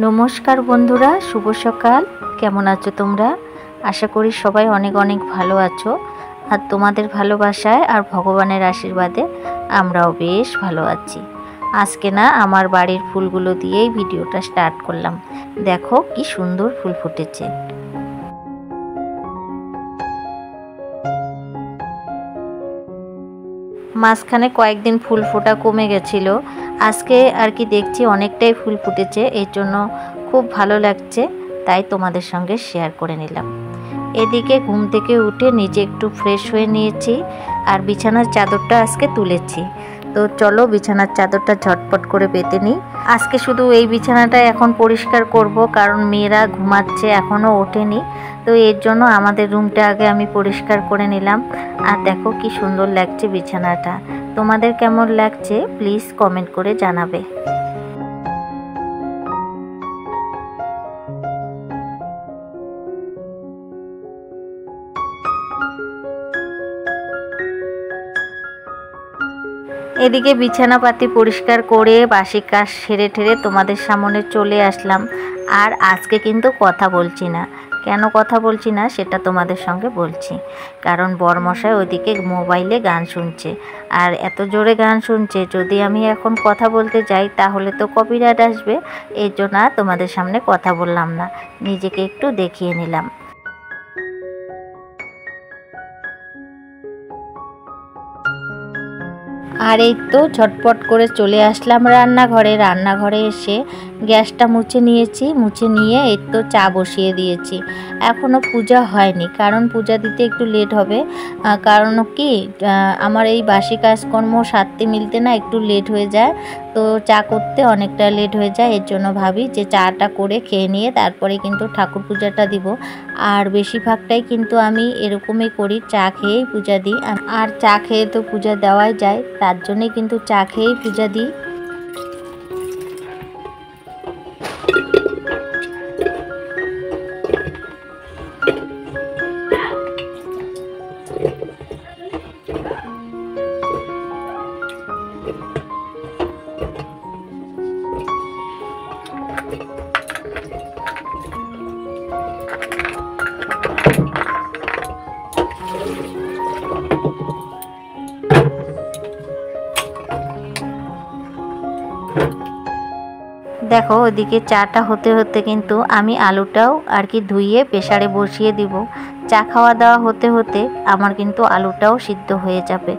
নমস্কার বন্ধুরা, শুভ সকাল। কেমন আছো তোমরা? আশা করি সবাই অনেক অনেক ভালো আছো। আর তোমাদের ভালোবাসায় আর ভগবানের আশীর্বাদে আমরাও বেশ ভালো আছি। আজকে না আমার বাড়ির ফুলগুলো দিয়েই ভিডিওটা স্টার্ট করলাম। দেখো কি সুন্দর ফুল ফুটেছে। মাঝখানে কয়েকদিন ফুল ফোটা কমে গেছিল, আজকে আর কি দেখছি অনেকটাই ফুল ফুটেছে, এর জন্য খুব ভালো লাগছে, তাই তোমাদের সঙ্গে শেয়ার করে নিলাম। এদিকে ঘুম থেকে উঠে নিজে একটু ফ্রেশ হয়ে নিয়েছি আর বিছানার চাদরটা আজকে তুলেছি। তো চলো বিছানার চাদরটা ঝটপট করে পেতে নিই। আজকে শুধু এই বিছানাটা এখন পরিষ্কার করব, কারণ মেয়েরা ঘুমাচ্ছে, এখনও ওঠেনি। তো এর জন্য আমাদের রুমটা আগে আমি পরিষ্কার করে নিলাম। আর দেখো কি সুন্দর লাগছে বিছানাটা। তোমাদের কেমন লাগছে প্লিজ কমেন্ট করে জানাবে। এদিকে বিছানাপাতি পরিষ্কার করে বাসি কাজ সেরে ঠেরে তোমাদের সামনে চলে আসলাম। আর আজকে কিন্তু কথা বলছি না। কেন কথা বলছি না সেটা তোমাদের সঙ্গে বলছি, কারণ বরমশাই ওইদিকে মোবাইলে গান শুনছে। আর এত জোরে গান শুনছে, যদি আমি এখন কথা বলতে যাই তাহলে তো কপিরাইট আসবে। এর জন্য তোমাদের সামনে কথা বললাম না, নিজেকে একটু দেখিয়ে নিলাম। আর এই তো ঝটপট করে চলে আসলাম রান্নাঘরে এসে গ্যাসটা মুছে নিয়েছি। মুছে নিয়ে এই তো চা বসিয়ে দিয়েছি। এখনও পূজা হয়নি, কারণ পূজা দিতে একটু লেট হবে। কারণ কি, আমার এই বাসি কাজকর্ম সারতে মিলতে না একটু লেট হয়ে যায়। তো চা করতে অনেকটা লেট হয়ে যায়, এর জন্য ভাবি যে চাটা করে খেয়ে নিয়ে তারপরে কিন্তু ঠাকুর পূজাটা দিব। আর বেশিরভাগটাই কিন্তু আমি এরকমই করি, চা খেয়েই পূজা দিই। আর চা খেয়ে তো পূজা দেওয়াই যায়, তার জন্যই কিন্তু চা খেয়েই পূজা দিই। দেখো ওদিকে চাটা হতে হতে কিন্তু আমি আলুটাও আর কি ধুইয়ে প্রেসারে বসিয়ে দিব। চা খাওয়া দাওয়া হতে হতে আমার কিন্তু আলুটাও সিদ্ধ হয়ে যাবে।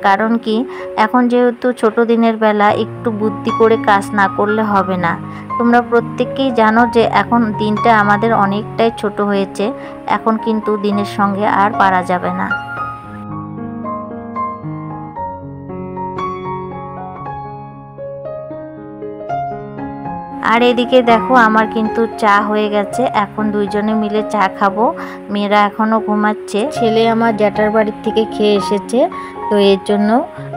কারণ কি, এখন যেহেতু ছোট দিনের বেলা, একটু বুদ্ধি করে কাজ না করলে হবে না। তোমরা প্রত্যেকেই জানো যে এখন দিনটা আমাদের অনেকটাই ছোট হয়েছে, এখন কিন্তু দিনের সঙ্গে আর পারা যাবে না। আর এদিকে দেখো আমার কিন্তু চা হয়ে গেছে, এখন দুইজনে মিলে চা খাবো। মেয়েরা এখনও ঘুমাচ্ছে, ছেলে আমার জ্যাঠার বাড়ির থেকে খেয়ে এসেছে, তো এর জন্য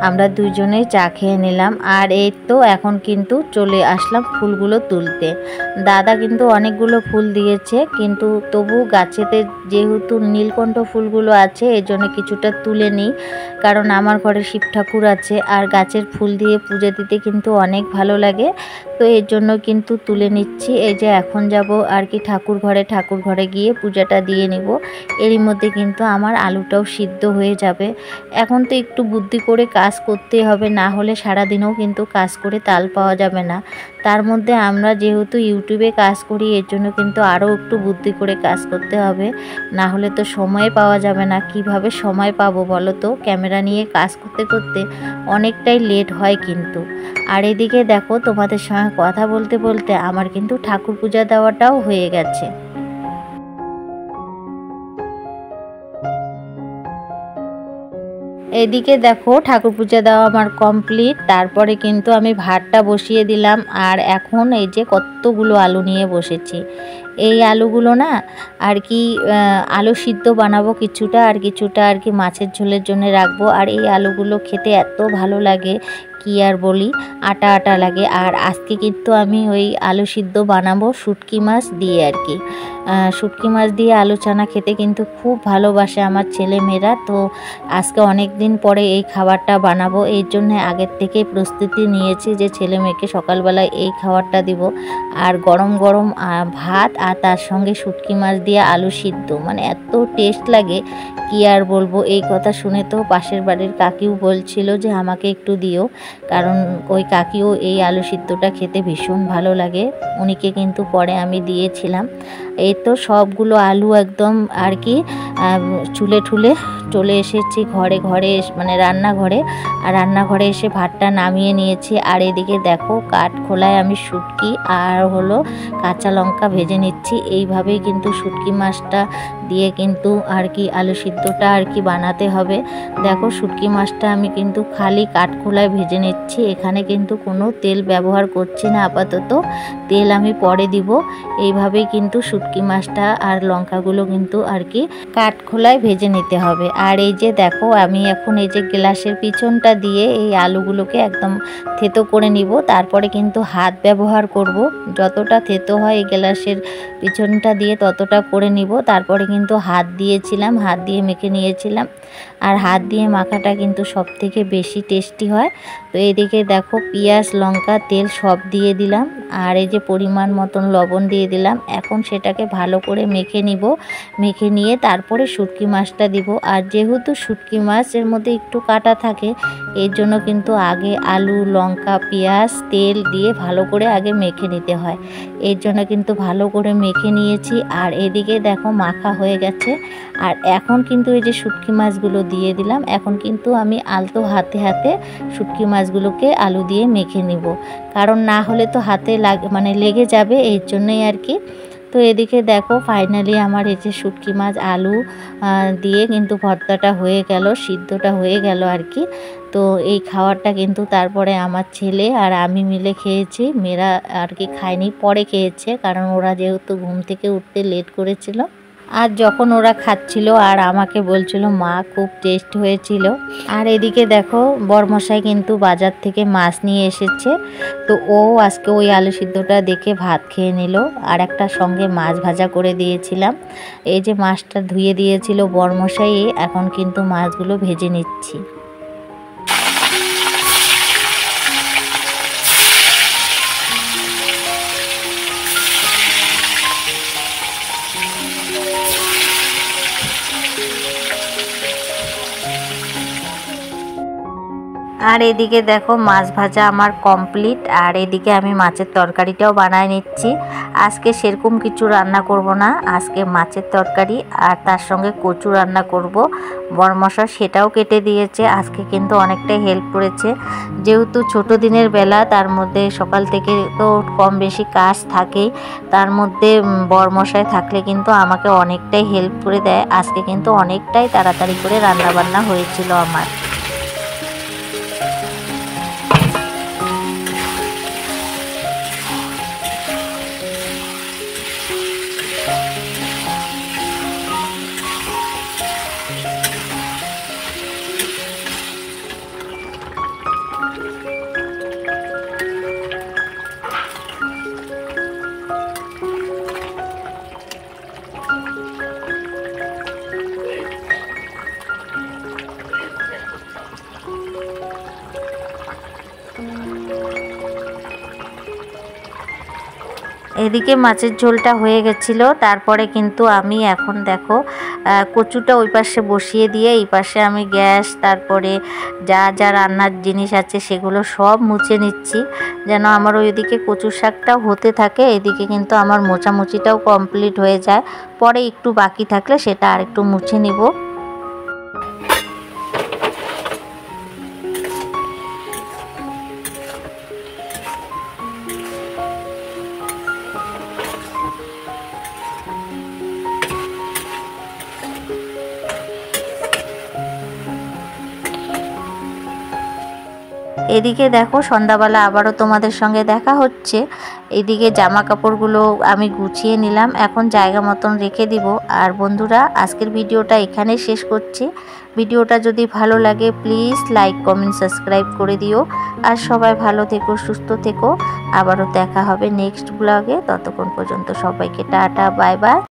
আমরা দুইজনেই চা খেয়ে নিলাম। আর এই তো এখন কিন্তু চলে আসলাম ফুলগুলো তুলতে। দাদা কিন্তু অনেকগুলো ফুল দিয়েছে, কিন্তু তবু গাছেতে যেহেতু নীলকণ্ঠ ফুলগুলো আছে এর জন্য কিছুটা তুলে নিই, কারণ আমার ঘরে শিব ঠাকুর আছে আর গাছের ফুল দিয়ে পূজা দিতে কিন্তু অনেক ভালো লাগে। তো এর জন্য কিন্তু তুলে নিচ্ছি। এই যে এখন যাব আর কি ঠাকুর ঘরে গিয়ে পূজাটা দিয়ে নিব। এরই মধ্যে কিন্তু আমার আলুটাও সিদ্ধ হয়ে যাবে। এখন তো একটু বুদ্ধি করে কাজ করতে হবে, না হলে সারাদিনও কিন্তু কাজ করে তাল পাওয়া যাবে না। তার মধ্যে আমরা যেহেতু ইউটিউবে কাজ করি, এর জন্য কিন্তু আরও একটু বুদ্ধি করে কাজ করতে হবে, না হলে তো সময় পাওয়া যাবে না। কিভাবে সময় পাবো বলো তো? ক্যামেরা নিয়ে কাজ করতে করতে অনেকটাই লেট হয় কিন্তু। আর এদিকে দেখো তোমাদের সঙ্গে কথা বলতে বলতে আমার কিন্তু ঠাকুর পূজা দেওয়াটাও হয়ে গেছে। এদিকে দেখো ঠাকুর পূজা দেওয়া আমার কমপ্লিট। তারপরে কিন্তু আমি ভাতটা বসিয়ে দিলাম। আর এখন এই যে কতগুলো আলু নিয়ে বসেছি। এই আলুগুলো না আর কি আলু সিদ্ধ বানাবো কিছুটা, আর কিছুটা আর কি মাছের ঝোলের জন্য রাখবো। আর এই আলুগুলো খেতে এত ভালো লাগে, কি আর বলি, আটা আটা লাগে। আর আজকে কিন্তু আমি ওই আলু সিদ্ধ বানাবো শুটকি মাছ দিয়ে আর কি। শুটকি মাছ দিয়ে আলু চানা খেতে কিন্তু খুব ভালোবাসে আমার ছেলে মেয়েরা। তো আজকে অনেক দিন পরে এই খাবারটা বানাবো, এই জন্য আগের থেকেই প্রস্তুতি নিয়েছি যে ছেলে মেয়েকে সকালবেলায় এই খাবারটা দিব। আর গরম গরম ভাত আর তার সঙ্গে শুটকি মাছ দিয়ে আলু সিদ্ধ, মানে এত টেস্ট লাগে কি আর বলবো। এই কথা শুনে তো পাশের বাড়ির কাকিও বলছিল যে আমাকে একটু দিও, কারণ ওই কাকিও এই আলু সিদ্ধটা খেতে ভীষণ ভালো লাগে। উনিকে কিন্তু পরে আমি দিয়েছিলাম। এই তো সবগুলো আলু একদম আর কি চুলে ঠুলে চলে এসেছি ঘরে, মানে রান্নাঘরে। আর রান্নাঘরে এসে ভাতটা নামিয়ে নিয়েছি। আর এদিকে দেখো কাঠখোলায় আমি শুটকি আর হলো কাঁচা লঙ্কা ভেজে নিচ্ছি। এইভাবেই কিন্তু শুটকি মাছটা দিয়ে কিন্তু আর কি আলু সিদ্ধটা আর কি বানাতে হবে। দেখো শুটকি মাছটা আমি কিন্তু খালি কাঠখোলায় ভেজে নিচ্ছি, এখানে কিন্তু কোনো তেল ব্যবহার করছি না আপাতত, তেল আমি পরে দিব। এইভাবেই কিন্তু শুটকি মাছটা আর লঙ্কাগুলো কিন্তু আর কি কাঠখোলায় ভেজে নিতে হবে। আর এই যে দেখো আমি এখন এই যে গ্লাসের পিছনটা দিয়ে এই আলুগুলোকে একদম থেতো করে নিব, তারপরে কিন্তু হাত ব্যবহার করব। যতটা থেতো হয় এই গ্লাসের পিছনটা দিয়ে ততটা করে নিব। তারপরে কিন্তু হাত দিয়েছিলাম, হাত দিয়ে মেখে নিয়েছিলাম। আর হাত দিয়ে মাখাটা কিন্তু সব থেকে বেশি টেস্টি হয়। তো এদিকে দেখো পেঁয়াজ লঙ্কা তেল সব দিয়ে দিলাম, আর এই যে পরিমাণ মতন লবণ দিয়ে দিলাম। এখন সেটাকে ভালো করে মেখে নিব, মেখে নিয়ে তারপরে শুটকি মাছটা দিব। আর যেহেতু শুটকি মাছের মধ্যে একটু কাটা থাকে, এর জন্য কিন্তু আগে আলু লঙ্কা পেঁয়াজ তেল দিয়ে ভালো করে আগে মেখে নিতে হয়। এর জন্য কিন্তু ভালো করে মেখে নিয়েছি। আর এদিকে দেখো মাখা হয়ে গেছে। আর এখন কিন্তু এই যে শুটকি মাছগুলো দিয়ে দিলাম। এখন কিন্তু আমি আলতো হাতে হাতে শুটকি মাছগুলোকে আলু দিয়ে মেখে নিব, কারণ না হলে তো হাতে লেগে যাবে, এই জন্যই আর কি। তো এদিকে দেখো ফাইনালি আমার এই যে শুটকি মাছ আলু দিয়ে কিন্তু ভর্তাটা হয়ে গেল, সিদ্ধটা হয়ে গেল আর কি। তো এই খাবারটা কিন্তু তারপরে আমার ছেলে আর আমি মিলে খেয়েছি, মেয়েরা আর কি খায়নি, পরে খেয়েছে, কারণ ওরা যেহেতু ঘুম থেকে উঠতে লেট করেছিল। আর যখন ওরা খাচ্ছিল আর আমাকে বলছিল মা খুব টেস্ট হয়েছিল। আর এদিকে দেখো বরমশাই কিন্তু বাজার থেকে মাছ নিয়ে এসেছে, তো ও আজকে ওই আলু সিদ্ধটা দেখে ভাত খেয়ে নিল। আর একটা সঙ্গে মাছ ভাজা করে দিয়েছিলাম। এই যে মাছটা ধুয়ে দিয়েছিল বরমশাই, এখন কিন্তু মাছগুলো ভেজে নিচ্ছি। আর এদিকে দেখো মাছ ভাজা আমার কমপ্লিট। আর এদিকে আমি মাছের তরকারিটাও বানায় নিচ্ছি। আজকে সেরকম কিছু রান্না করব না, আজকে মাছের তরকারি আর তার সঙ্গে কচু রান্না করব। বরমশা সেটাও কেটে দিয়েছে, আজকে কিন্তু অনেকটাই হেল্প করেছে। যেহেতু ছোট দিনের বেলা, তার মধ্যে সকাল থেকে তো কম বেশি কাজ থাকেই, তার মধ্যে বরমশাই থাকলে কিন্তু আমাকে অনেকটাই হেল্প করে দেয়। আজকে কিন্তু অনেকটাই তাড়াতাড়ি করে রান্না বান্না হয়েছিল আমার। এদিকে মাছের ঝোলটা হয়ে গেছিলো। তারপরে কিন্তু আমি এখন দেখো কচুটা ওই পাশে বসিয়ে দিয়ে এই পাশে আমি গ্যাস, তারপরে যা যা রান্নার জিনিস আছে সেগুলো সব মুছে নিচ্ছি, যেন আমার ওইদিকে কচু শাকটাও হতে থাকে, এদিকে কিন্তু আমার মোছামুছিটাও কমপ্লিট হয়ে যায়। পরে একটু বাকি থাকলে সেটা আর একটু মুছে নিব। এদিকে দেখো সন্ধ্যাবেলা আবারও তোমাদের সঙ্গে দেখা হচ্ছে। এদিকে জামা কাপড়গুলো আমি গুছিয়ে নিলাম, এখন জায়গা মতন রেখে দিব। আর বন্ধুরা আজকের ভিডিওটা এখানেই শেষ করছি। ভিডিওটা যদি ভালো লাগে প্লিজ লাইক কমেন্ট সাবস্ক্রাইব করে দিও। আর সবাই ভালো থেকো, সুস্থ থেকো। আবারও দেখা হবে নেক্সট ব্লগে। ততক্ষণ পর্যন্ত সবাইকে টাটা বাই বাই।